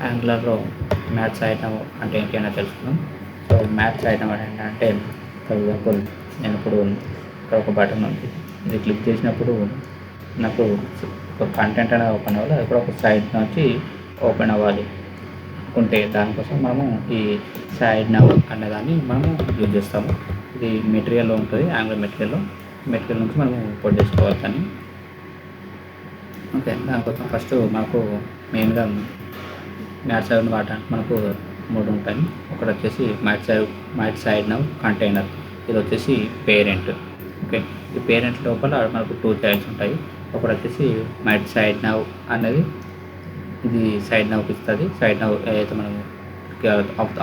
యాంగులర్లో maths item అంటే ఏంటి అనేది తెలుసుకుందాం. సో మ్యాథ్స్ ఐటమ్ ఏంటంటే, ఫర్ ఎగ్జాంపుల్ నేను ఇప్పుడు ఇక్కడ ఒక బటన్ ఉంది, ఇది క్లిక్ చేసినప్పుడు నాకు ఒక కంటెంట్ అనేది ఓపెన్ అవ్వాలి, అది కూడా ఒక సైట్ నుంచి ఓపెన్ అవ్వాలి ఉంటే దానికోసం మనము ఈ సైడ్ నవ్ అనేదాన్ని మనము యూజ్ చేస్తాము. ఇది మెటీరియల్లో ఉంటుంది, యాంగులర్ మెటీరియల్ నుంచి మనము ఇంపోర్ట్ చేసుకోవాలి. కానీ ఓకే, దానికోసం ఫస్ట్ మనకు మెయిన్గా మ్యాథ్స్ సైడ్ వాడడానికి మనకు 3 ఉంటాయి. ఒకటి వచ్చేసి మ్యాథ్స్ సైడ్ నవ్ కంటైనర్, ఇది వచ్చేసి పేరెంట్. ఓకే, ఈ పేరెంట్ లోపల మనకు 2 చైల్డ్స్ ఉంటాయి. ఒకటి వచ్చేసి మ్యాథ్స్ సైడ్ నవ్ అనేది ఇది సైడ్ నవ్కి ఇస్తుంది. సైడ్ నవ్ ఏదైతే మనం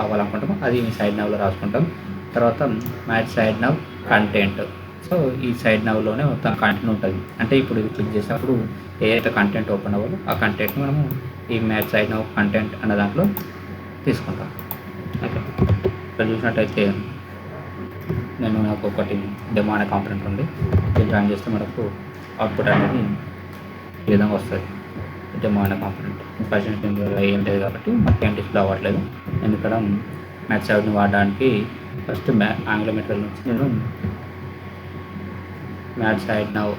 అవ్వాలనుకుంటామో అది సైడ్ నవ్లో రాసుకుంటాం. తర్వాత maths side now content, so ఈ సైడ్ నవ్లోనే మొత్తం కంటెంట్ ఉంటుంది. అంటే ఇప్పుడు ఇది క్లిక్ చేసినప్పుడు ఏదైతే కంటెంట్ ఓపెన్ అవ్వాలో ఆ కంటెంట్ని మనము ఈ మ్యాథ్స్ సైడ్ నవ్ కంటెంట్ అన్న దాంట్లో తీసుకుంటాం. ఓకే, ఇక్కడ చూసినట్టయితే నాకు ఒకటి డెమో అనే కాంపోనెంట్ ఉంది, దీన్ని రన్ చేస్తే మనకు అవుట్పుట్ అనేది ఈ విధంగా వస్తుంది. డెమో అనే కాంపోనెంట్ ఫస్ట్ ఏం లేదు కాబట్టి మనకి ఏం డిస్ప్లే అవ్వట్లేదు. నేను ఇక్కడ మ్యాథ్స్ సైడ్ని వాడడానికి ఫస్ట్ యాంగులర్ మెటీరియల్ నుంచి నేను మ్యాథ్స్ సైడ్ నవ్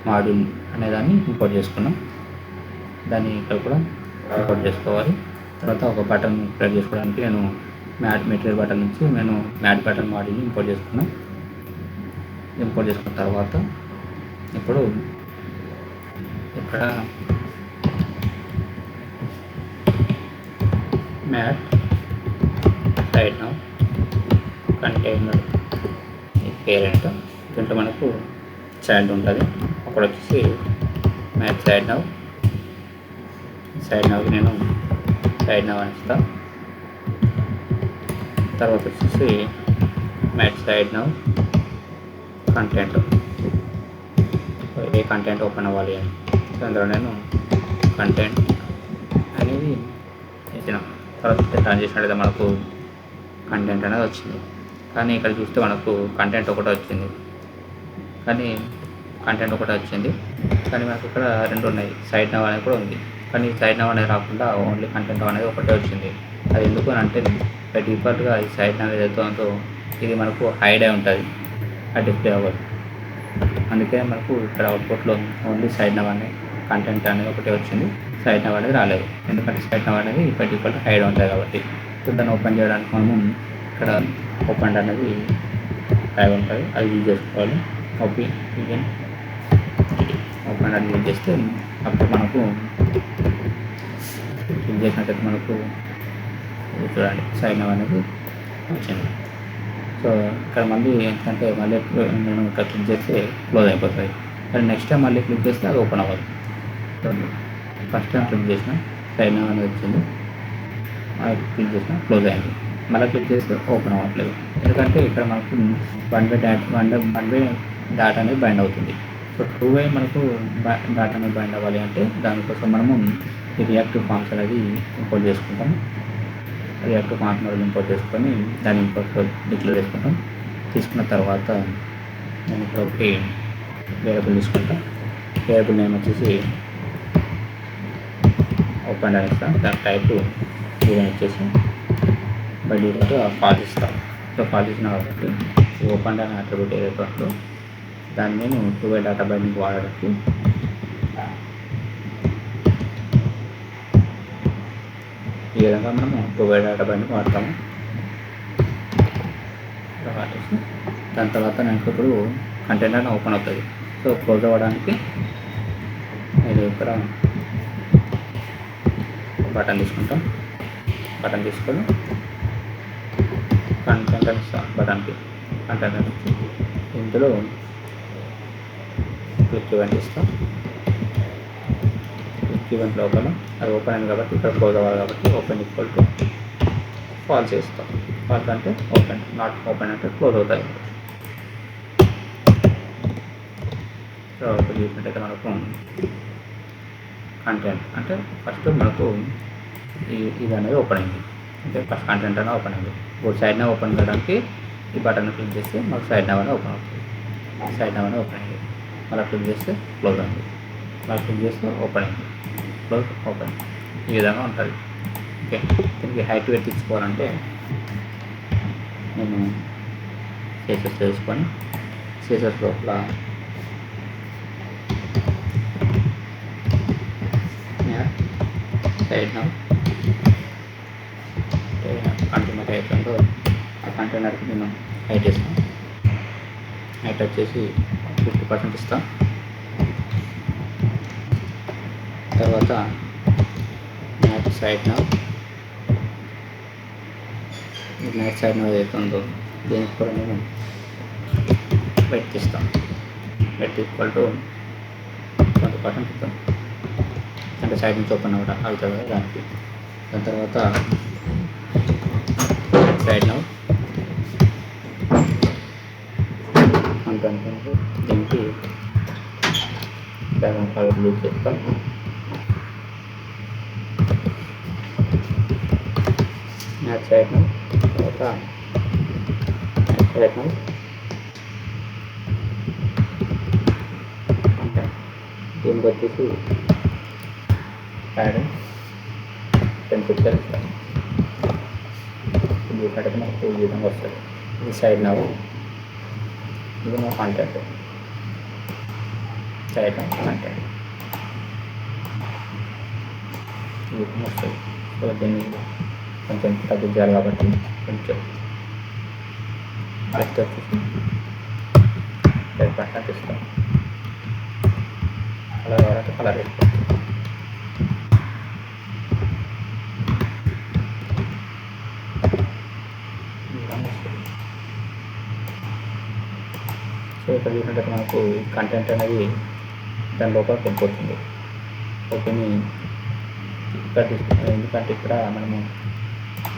మాడ్యూల్ అనేదాన్ని ఇంపోర్ట్ చేసుకున్నాం. దాన్ని ఇక్కడ కూడా ఇంపోర్ట్ చేసుకోవాలి. తర్వాత ఒక బటన్ క్రియేట్ చేసుకోవడానికి నేను మ్యాట్ మెటీరియల్ బటన్ నుంచి నేను మ్యాట్ బటన్ మాడ్యూల్ని ఇంపోర్ట్ చేసుకున్నాను. ఇంపోర్ట్ చేసుకున్న తర్వాత ఇప్పుడు ఇక్కడ mat side nav container parent, దీంట్లో మనకు చైల్డ్ ఉంటుంది. అక్కడ వచ్చేసి మ్యాథ్ సైడ్ నవ్కి నేను సైడ్ నవ్ అని ఇస్తాను. తర్వాత వచ్చేసి మ్యాథ్ సైడ్ నవ్ కంటెంట్, ఏ కంటెంట్ ఓపెన్ అవ్వాలి అని అందులో నేను కంటెంట్ అనేది ఇచ్చిన. తర్వాత రన్ చేసినట్టయితే మనకు కంటెంట్ అనేది వచ్చింది. కానీ ఇక్కడ చూస్తే మనకు కంటెంట్ ఒకటే వచ్చింది, కానీ మనకు ఇక్కడ 2 ఉన్నాయి. సైడ్ నవ్ అనేది కూడా ఉంది, కానీ సైడ్ నవ్ అనేది రాకుండా ఓన్లీ కంటెంట్ అనేది ఒకటే వచ్చింది. అది ఎందుకు అని అంటే డిఫాల్ట్గా ఈ సైడ్ నవ్ ఏదైతే ఉందో ఇది మనకు హైడ్ అయి ఉంటుంది, అది డిస్ప్లే అవ్వదు. అందుకే మనకు ఇక్కడ అవుట్పుట్లో ఓన్లీ సైడ్ నవ్ అనే కంటెంట్ అనేది ఒకటే వచ్చింది, సైడ్ నవ్ అనేది రాలేదు. ఎందుకంటే సైడ్ నవ్ అనేది ఇక్కడ డిఫాల్ట్ హైడ్ ఉంటుంది కాబట్టి. సో దాన్ని ఓపెన్ చేయడానికి మనము ఇక్కడ ఓపెన్ అనేది ట్యాగ్ ఉంటుంది, అది యూజ్ చేసుకోవాలి. ఓపెన్ అది యూజ్ చేస్తే అప్పుడు మనకు క్లిక్ చేసినట్టయితే మనకు చూడండి సైడ్ నవ్ అనేది వచ్చింది. సో ఇక్కడ మళ్ళీ ఏంటంటే మళ్ళీ నేను ఇక్కడ క్లిక్ చేస్తే క్లోజ్ అయిపోతుంది. కానీ నెక్స్ట్ టైం మళ్ళీ క్లిక్ చేస్తే అది ఓపెన్ అవ్వదు. ఫస్ట్ టైం క్లిక్ చేసిన సైడ్ నవ్ అనేది వచ్చింది, క్లిక్ చేసిన క్లోజ్ అయింది. మళ్ళీ క్లిక్ చేస్తే ఓపెన్ అవ్వట్లేదు, ఎందుకంటే ఇక్కడ మనకు వన్ వే డాటా అనేది బైండ్ అవుతుంది. సో 2 వే మనకు డాటా అనేది బైండ్ అవ్వాలి అంటే దానికోసం మనము ఈ రియాక్టివ్ ఫార్మ్స్ అనేది ఇంపోర్ట్ చేసుకుంటాం. రియాక్టివ్ ఫార్మ్స్ అనేది ఇంపోర్ట్ చేసుకొని దాన్ని ఇంపోర్ట్ డిక్లేర్ చేసుకుంటాం. తీసుకున్న తర్వాత నేను ఇక్కడ ఒకటి వేరియబుల్ తీసుకుంటాం. వేరియబుల్ నేమ్ వచ్చేసి ఓపెన్ అని ఇస్తాను. దాని టైప్ డిజైన్ వచ్చేసి బై డిఫాల్ట్ ఫాల్స్ ఇస్తాను. సో ఫాల్స్ ఇచ్చిన కాబట్టి ఓపెన్ అనే అట్రిబ్యూట్ ఏదైతే ఉందో దాన్ని నేను 2 వే డాటా బైండింగ్ వాడడానికి ఈ విధంగా మనము 2 వే డాటా బైండింగ్ వాడతాము. దాని తర్వాత నాకు ఇప్పుడు కంటైనర్ ఓపెన్ అవుతుంది. సో క్లోజ్ అవ్వడానికి నేను ఇక్కడ బటన్ తీసుకుంటాం. బటన్ తీసుకొని కంటెంట్ అని ఇస్తాం. బటన్కి కంటెంట్ నుంచి ఇందులో క్లిక్ ఈవెంట్ ఇస్తాం. క్లిక్ ఈవెంట్ లోపల అది ఓపెన్ అయింది కాబట్టి ఇక్కడ క్లోజ్ అవ్వాలి కాబట్టి ఓపెన్ ఈక్వల్ టు ఫాల్స్ ఇస్తాం. ఫాల్స్ అంటే ఓపెన్, నాట్ ఓపెన్ అంటే క్లోజ్ అవుతాయి. సో ఇప్పుడు చూసినట్టయితే మనకు కంటెంట్ అంటే ఫస్ట్ మనకు ఇది అనేది ఓపెన్ అయింది, అంటే ఫస్ట్ కంటెంట్ అనేది ఓపెన్ అయింది. ఇప్పుడు సైడ్ నవ్ ఓపెన్ చేయడానికి ఈ బటన్ క్లిక్ చేస్తే మనకు సైడ్ నవ్ అనేది ఓపెన్ అవుతుంది. సైడ్ నవ్ అనేది ఓపెన్ అయింది. మళ్ళీ క్లిక్ చేస్తే క్లోజ్ అయింది. మళ్ళీ క్లిక్ చేస్తే ఓపెన్ అయింది, క్లోజ్ ఓపెన్, ఈ విధంగా ఉంటుంది. ఓకే, దీనికి హైట్ పెట్టించుకోవాలంటే నేను సీసెస్ వేసుకొని సీసెస్ లోపల సైడ్ కంటైనర్ అవుతుందో ఆ కంటైనర్కి నేను హైట్ ఇస్తాను. హైట్ వచ్చేసి 50% ఇస్తాను. తర్వాత మ్యాట్ సైడ్ ఏదైతే ఉందో దీనికి కూడా నేను పెట్టిస్తాను. బెట్ ఈక్వల్ టు 20% ఇస్తాను. అంటే సైడ్ నుంచి ఓపెన్ కూడా అవుతుంది కదా దానికి. దాని తర్వాత సైడ్ అనుకుంటుంది దీనికి బ్యాక్గ్రౌండ్ కలర్ యూజ్ చేస్తాం. మ్యాట్ సైడ్ తర్వాత సైడ్ అంటే దీనికి వచ్చేసి ప్యాడ్ 10 పిక్చర్స్ ఇస్తాను. ఇది కడితే మనకు ఈ విధంగా వస్తుంది. ఇది సైడ్ ఇది నా కాంటాక్ట్ సైడ్ కాంటాక్ట్ ఈ విధంగా వస్తుంది. సో దీన్ని కొంచెం తగ్గించాలి కాబట్టి కొంచెం బెస్ట్ వచ్చేసి 10% ఇస్తాం. కలర్ కావాలంటే కలర్ వేసుకోవచ్చు. సో ఇక్కడ చూసినట్లయితే మనకు కంటెంట్ అనేది దాని లోపల వెళ్ళిపోతుంది. ఓకేని ఇక్కడ ఎందుకంటే ఇక్కడ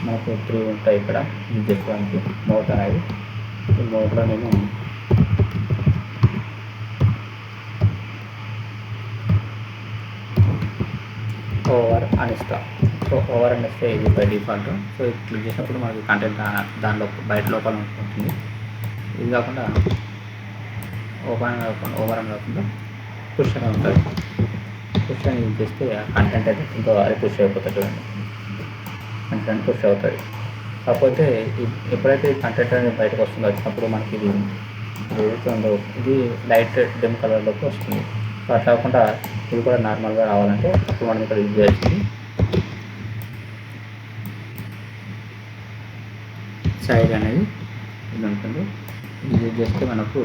మనకు 3 ఉంటాయి ఇక్కడ యూజ్ చేసుకోవడానికి మోడ్ అనేది. ఈ మోడ్లో నేను ఓవర్ అని ఇస్తాను. సో ఓవర్ అని ఇస్తే ఇది బై డిఫాల్ట్. సో క్లిక్ చేసినప్పుడు మనకి కంటెంట్ దానిలో బయట లోపల ఉంటుంది. ఇది కాకుండా ఓవర్ అని కాకుండా పుష్ అని ఉంటుంది. పుష్ అని యూజ్ చేస్తే కంటెంట్ అయితే ఇంకో అది పుష్ అయిపోతుంది. చూడండి, కంటెంట్ పుష్ అవుతుంది. కాకపోతే ఎప్పుడైతే కంటెంట్ అనేది బయటకు వస్తుందో వచ్చినప్పుడు మనకి ఇది ఏదైతే ఉందో ఇది లైట్ డిమ్ కలర్లోకి వస్తుంది. సో అట్లా కాకుండా ఇది కూడా నార్మల్గా రావాలంటే ఇప్పుడు మనం ఇక్కడ యూజ్ చేస్తుంది సైడ్ అనేది ఇది ఉంటుంది. ఇది యూజ్ చేస్తే మనకు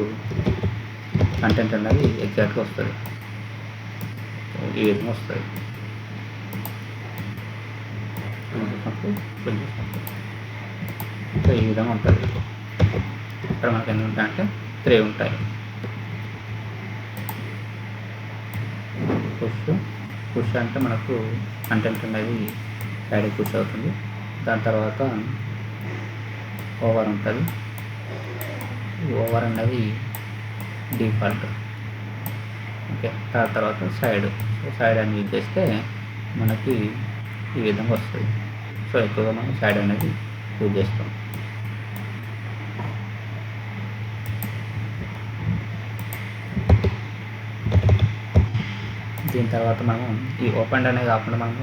కంటెంట్ అనేది ఎగ్జాక్ట్గా వస్తుంది. ఈ విధంగా వస్తుంది. సో ఈ విధంగా ఉంటుంది. ఇక్కడ మనకి ఎన్ని ఉంటాయంటే 3 ఉంటాయి. పుష్ అంటే మనకు కంటెంట్ అనేది సైడ్కి పుష్ అవుతుంది. దాని తర్వాత ఓవర్ ఉంటుంది. ఈ ఓవర్ అనేది డిఫాల్ట్. ఓకే, తర్వాత సైడ్ అని యూజ్ చేస్తే మనకి ఈ విధంగా వస్తుంది. సో ఎక్కువగా మనం సైడ్ అనేది యూజ్ చేస్తాం. దీని తర్వాత మనం ఈ ఓపెన్ అనే కాకుండా మనం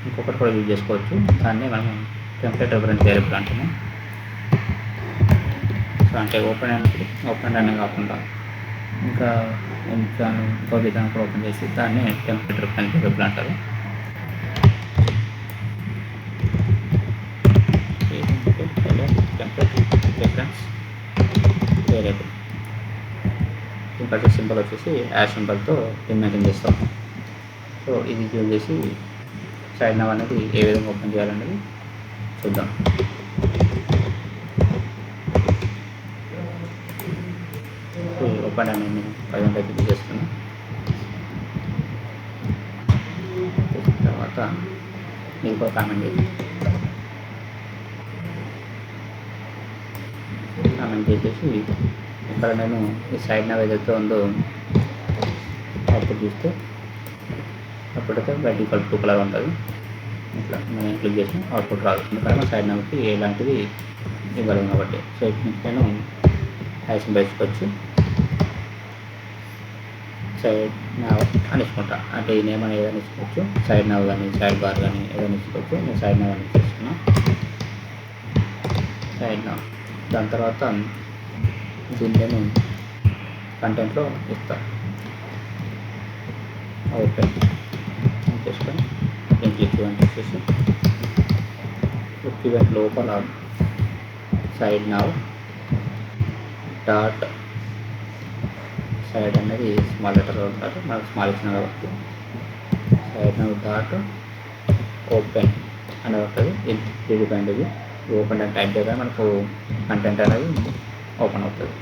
ఇంకొకటి కూడా యూజ్ చేసుకోవచ్చు. దాన్ని మనం టెంప్లెట్ రిఫరెన్స్ వేరియబుల్ అంటాము. సో అంటే ఓపెన్ అనే కాకుండా ఇంకా ఇంకో విధానం కూడా ఓపెన్ చేసి దాన్ని టెంప్లెట్ రిఫరెన్స్ వేరియబుల్ అంటారు. టెంప్లెట్ రిఫరెన్స్ వేరియబుల్ ఇంకా సింబల్ వచ్చేసి యాష్ సింబల్తో ఇమేజిన్ చేస్తాం. సో ఇది యూజ్ చేసి సైడ్ నవ్ అనేది ఏ విధంగా ఓపెన్ చేయాలనేది చూద్దాం. ఓపెన్ అనేది నేను ప్రజెంట్ అయితే చేస్తున్నాను. తర్వాత మీకు కామెంట్ చేసేసి ఇక్కడ నేను ఈ సైడ్ నవ్ ఏదైతే ఉందో అవుట్పుట్ చూస్తే అప్పుడైతే బై డిఫాల్ట్ 2 కలర్ ఉంటుంది. ఇట్లా మనం క్లిక్ చేసిన అవుట్పుట్ రాదు, ఎందుకంటే మన సైడ్ నవ్కి ఎలాంటిది ఇవ్వలేము కాబట్టి. సో ఇప్పుడు నేను హ్యాష్ బయటకు వచ్చి సైడ్ నావ్ అని ఇచ్చుకుంటా. అంటే ఈ నేమ్ అనేది ఏదైనా ఇచ్చుకోవచ్చు. సైడ్ నావ్ కానీ సైడ్ బార్ కానీ ఏదైనా ఇచ్చుకోవచ్చు. నేను సైడ్ నావ్ అని ఇచ్చేస్తున్నా. Side now. దాని తర్వాత దీన్ని నేను కంటెంట్లో ఇస్తా. ఓపెన్ చేసుకొని నేను క్లిక్ ఈవెంట్ వచ్చేసి క్లిక్ ఈవెంట్ లోపల సైడ్ నావ్ డాట్ సైడ్ అనేది స్మాల్ లెటర్ ఉంటారు, మనకు స్మాల్ ఇచ్చిన కాబట్టి సైడ్ నావ్ డాట్ ఓపెన్ అనేది ఉంటుంది. ఇది ఇది ఓపెన్ అని టైప్ చేయగా మనకు కంటెంట్ అనేది ఓపెన్ అవుతుంది.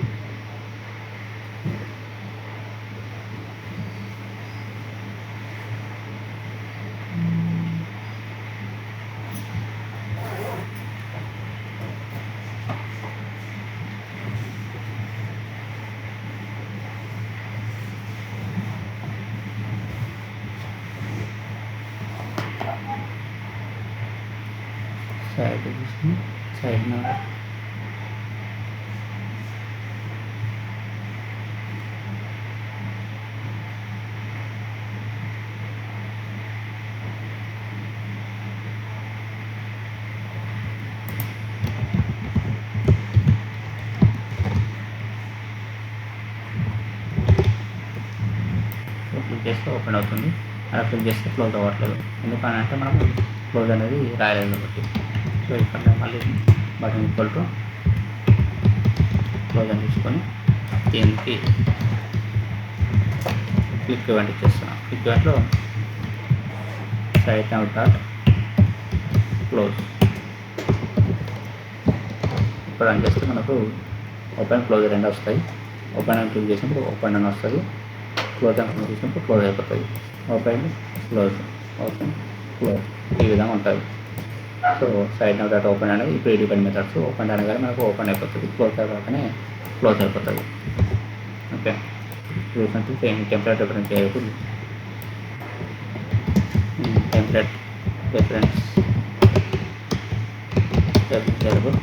సైడ్ తీసుకుని సైడ్ నా క్లిక్ చేస్తే ఓపెన్ అవుతుంది. అలా క్లిక్ చేస్తే క్లోజ్ అవ్వట్లేదు. ఎందుకనంటే మనం క్లోజ్ అనేది రాయలేదు కాబట్టి. సో ఇక్కడ మళ్ళీ బటన్ ఈక్వల్ టు క్లోజ్ అని తీసుకొని దీనికి క్లిక్ ఈవెంట్ ఇచ్చేస్తున్నాం. క్లిక్ ఈవెంట్లో సైడ్ నావ్ డాట్ క్లోజ్. ఇప్పుడు రన్ చేస్తే మనకు ఓపెన్ క్లోజ్ రెండు వస్తాయి. ఓపెన్ అని క్లిక్ చేసినప్పుడు ఓపెన్ అని వస్తుంది. క్లోజ్ అని క్లిక్ చేసినప్పుడు క్లోజ్ అయిపోతుంది. ఓపెన్ క్లోజ్ ఓపెన్ క్లోజ్ ఈ విధంగా ఉంటుంది. So side now dot open అనేది ఇప్పుడు డిపెండ్ మెథడ్స్ ఓపెన్ అనగానే మనకు ఓపెన్ అయిపోతుంది. క్లోజ్ అయిపోతేనే క్లోజ్ అయిపోతుంది. ఓకే చూసినట్టు సేమ్ టెంప్లెట్ రిఫరెన్స్ చేయకూడదు. టెంప్లెట్ రిఫరెన్స్ చేయకూడదు.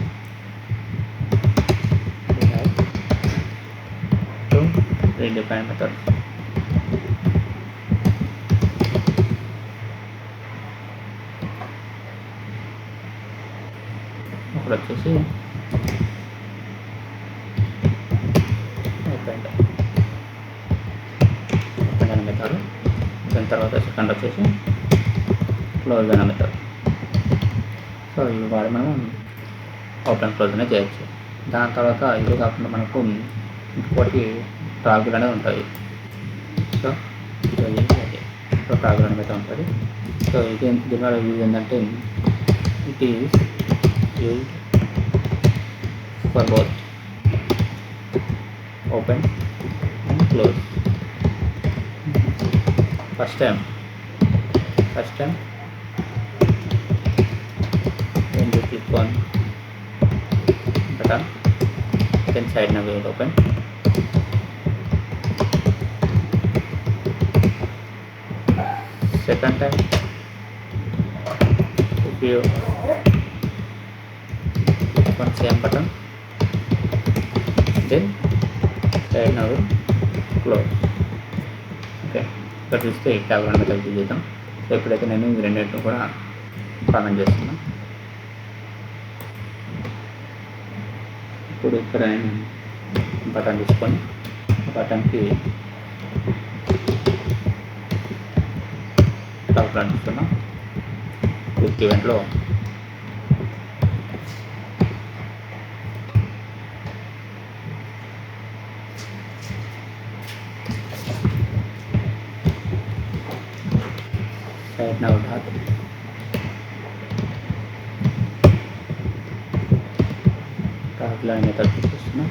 డిఫైన్ మెథడ్ ఇప్పుడు వచ్చేసి ఓపెన్ అనే మెథడ్. దాని తర్వాత సెకండ్ వచ్చేసి క్లోజ్ అనే మెథడ్. సో ఇవి వాడి మనం ఓపెన్ క్లోజ్ అనేది చేయొచ్చు. దాని తర్వాత ఇది కాకుండా మనకు ఇంకోటి టాగుల్ అనేది ఉంటుంది. సో సో టాగుల్ అనే మెథడ్ ఉంటుంది. సో ఇది దీనివల్ల యూజ్ ఏంటంటే it is used for both open and close. First time when you click on button, then side nav will open. Second time if you on same button, then side nav will close. Okay, ఇక్కడ చూస్తే tab రెండు కలిపి చేద్దాం. So ఇప్పుడైతే నేను ఈ రెండింటిని కూడా కామెంట్ చేస్తున్నాను. ఇప్పుడు ఇక్కడ నేను బటన్ తీసుకొని బటన్కి టాప్ అందిస్తున్నాం. క్విక్ ఈవెంట్లో side now dot top line method చూపిస్తున్నాం.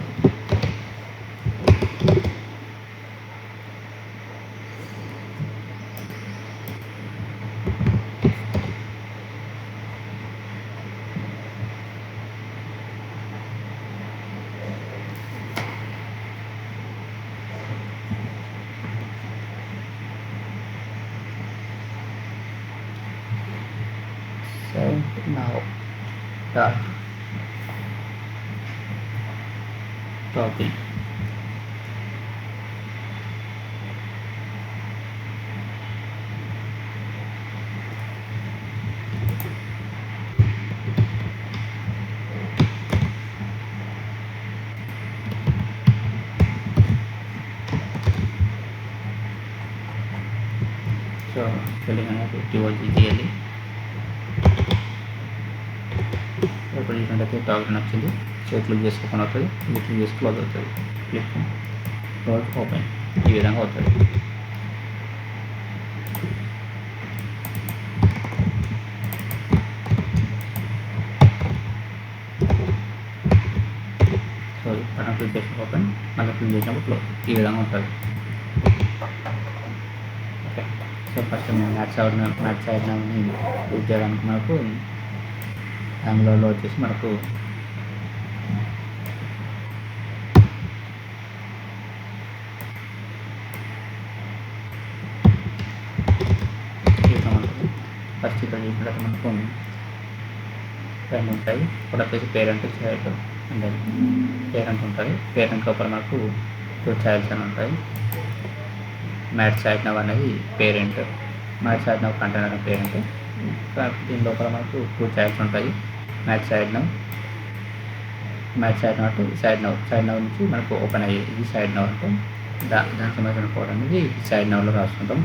Now dot copy so spelling అనేది TOGGLE. ఇప్పుడు చూసినట్టయితే టాగ్లైన్ వచ్చింది. సో క్లిక్ చేసి ఓపెన్ అవుతుంది, ఇది క్లిక్ చేసి క్లోజ్ అవుతుంది. క్లిక్ క్లోజ్ ఓపెన్ ఈ విధంగా అవుతుంది. సో బటన్ క్లిక్ చేసి ఓపెన్, మళ్ళీ క్లిక్ చేసినప్పుడు క్లోజ్ ఈ విధంగా ఉంటుంది. ఓకే, సో ఫస్ట్ మేము మ్యాథ్స్ సైడ్ యూజ్ చేయడానికి మనకు బ్యాంగ్లూర్లో వచ్చేసి మనకు ఫస్ట్ ఇక్కడ చూసినట్టు మనకు రెండు ఉంటాయి. ఒకటి వచ్చేసి పేరెంట్ చైల్డ్ అంటే పేరెంట్ ఉంటుంది. పేరెంట్ లోపల మనకు 2 చైల్డ్స్ అని ఉంటాయి. మ్యాథ్స్ సైడ్ నవ్ అనేది parent, maths side nav container parent. దీని లోపల మనకు 2 చైల్డ్స్ ఉంటాయి. Maths side now to side now నుంచి మనకు ఓపెన్ అయ్యేది ఇది సైడ్ నవ్ అంటే దానికి సంబంధించిన కోడ్ అనేది సైడ్ నవ్లో రాసుకుంటాం.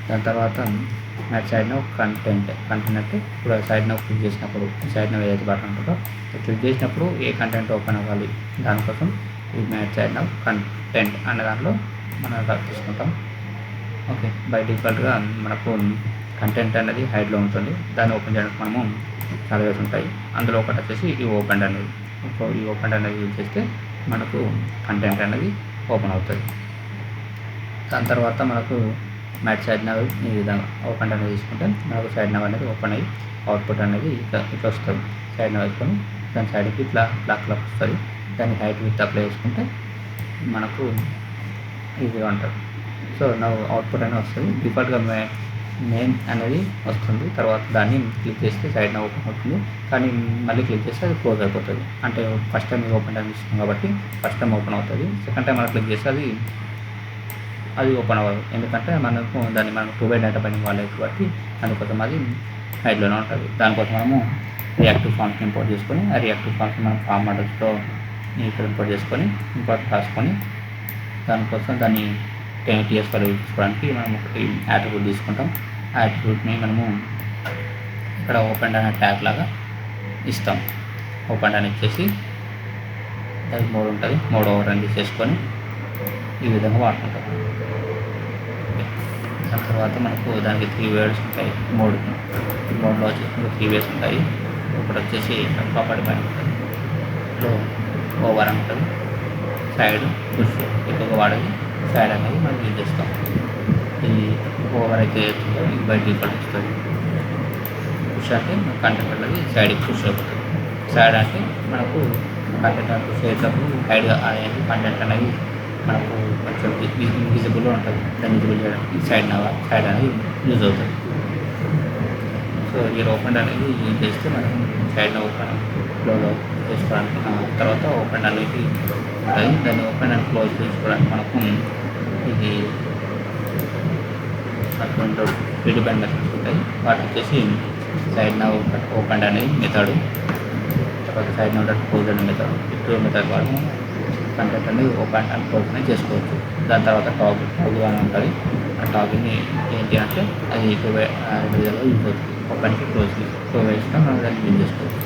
దాని తర్వాత మ్యాథ్స్ సైడ్ నవ్ కంటెంట్ అంటే ఇప్పుడు సైడ్ నవ్ క్లిక్ చేసినప్పుడు సైడ్ నవ్ ఏదైతే బటన్ ఉంటుందో క్లిక్ చేసినప్పుడు ఏ కంటెంట్ ఓపెన్ అవ్వాలి దానికోసం ఈ మ్యాథ్స్ సైడ్ నవ్ కంటెంట్ అనే దాంట్లో మనం తీసుకుంటాం. ఓకే, బై డిఫాల్ట్గా మనకు కంటెంట్ అనేది హైడ్లో ఉంటుంది. దాన్ని ఓపెన్ చేయడానికి మనము చాలా వేస్ ఉంటాయి. అందులో ఒకటి వచ్చేసి ఈ ఓపెన్ అనేది. సో ఈ ఓపెన్ అనేది యూజ్ చేస్తే మనకు కంటెంట్ అనేది ఓపెన్ అవుతుంది. దాని తర్వాత మనకు మ్యాథ్స్ సైడ్ నవ్ ఈ విధంగా ఓపెన్ అనేది తీసుకుంటే మనకు సైడ్ నవ్ అనేది ఓపెన్ అయ్యి అవుట్పుట్ అనేది ఇట్లా వస్తుంది. సైడ్ నవ్ వేసుకొని దాని సైడ్కి ఇట్లా బ్లాక్ కలర్ వస్తుంది. దాన్ని హైట్ విత్ అప్లై చేసుకుంటే మనకు ఈజీగా ఉంటుంది. సో నవ్ అవుట్పుట్ అనేది వస్తుంది. డిఫాల్ట్గా మెయిన్ అనేది వస్తుంది. తర్వాత దాన్ని క్లిక్ చేస్తే సైడ్ నవ్ ఓపెన్ అవుతుంది. కానీ మళ్ళీ క్లిక్ చేస్తే అది క్లోజ్ అయిపోతుంది. అంటే ఫస్ట్ టైం ఓపెన్ టైం ఇస్తాం కాబట్టి ఫస్ట్ టైం ఓపెన్ అవుతుంది. సెకండ్ టైం మనం క్లిక్ చేస్తే అది ఓపెన్ అవ్వదు. ఎందుకంటే మనకు దాన్ని మనం 2 డేటా బైండింగ్ వాళ్ళే కాబట్టి అందుకోసం అది హైడ్లోనే ఉంటుంది. దానికోసం మనము రియాక్టివ్ ఫామ్స్ని ఇంపోర్ట్ చేసుకొని ఆ రియాక్టివ్ ఫామ్స్ని మనం ఫామ్ మోడల్స్లో ఇక్కడ ఇంపోర్ట్ చేసుకొని ఇంపోర్ట్ రాసుకొని దానికోసం దాన్ని 10 TS వరకు తీసుకోవడానికి మనం ఒకటి యాట్రిబ్యూట్ తీసుకుంటాం. ఆ యాట్రిబ్యూట్ని మనము ఇక్కడ ఓపెన్ అనే ట్యాగ్ లాగా ఇస్తాం. ఓపెన్ అని ఇచ్చేసి దానికి మోడ్ ఉంటుంది, మోడ్ ఓవర్ అని తీసేసుకొని ఈ విధంగా వాడుకుంటాం. దాని తర్వాత మనకు దానికి 3 వేర్డ్స్ ఉంటాయి. మోడ్లో వచ్చేసి 3 వేస్ ఉంటాయి. ఒకటి వచ్చేసి ప్రాపర్టీ పైన ఉంటుంది, లో ఓవర్ అని ఉంటుంది, సైడ్ పుష్ ఎక్కువగా వాడేది సైడ్ అనేది మనం యూజ్ చేస్తాం. ఇది ఓవర్ అయితే ఇది బై డిఫాల్ట్ వస్తుంది. పుష్ అంటే కంటెంట్ అనేది సైడ్కి పుష్ అయిపోతుంది. సైడ్ అంటే మనకు కంటెంట్ పుష్ అయ్యేటప్పుడు సైడ్గా అనేది కంటెంట్ అనేది మనకు కొంచెం విజిబుల్గా ఉంటుంది. దాన్ని విజిబుల్ చేయడానికి సైడ్ అనేది యూజ్ అవుతుంది. సో ఈ ఓపెన్ అనేది యూజ్ చేస్తే మనం సైడ్ ఓపెన్ క్లోజ్ చేసుకోవడానికి తర్వాత ఓపెన్ అనేది ఉంటుంది. దాన్ని ఓపెన్ అండ్ క్లోజ్ చేసుకోవడానికి మనకు ఇది అటువంటి డిపెండ్ మెథడ్స్ ఉంటాయి. వాటి వచ్చేసి సైడ్ నవ్ ఓపెన్ అనేది మెథడ్, తర్వాత సైడ్ నవ్ క్లోజ్ అనే మెథడ్. ఈ 2 మెథడ్ వాడు కంటెంట్ అనేది ఓపెన్ అండ్ క్లోజ్ అనేది చేసుకోవచ్చు. దాని తర్వాత టాగ్ అని ఉంటుంది. ఆ టాగ్ని ఏంటి అంటే అది 2 విధాలుగా యూజ్ అవుతుంది. ఓపెన్కి క్లోజ్కి 2 వేస్గా మనం దాన్ని యూజ్ చేసుకోవచ్చు.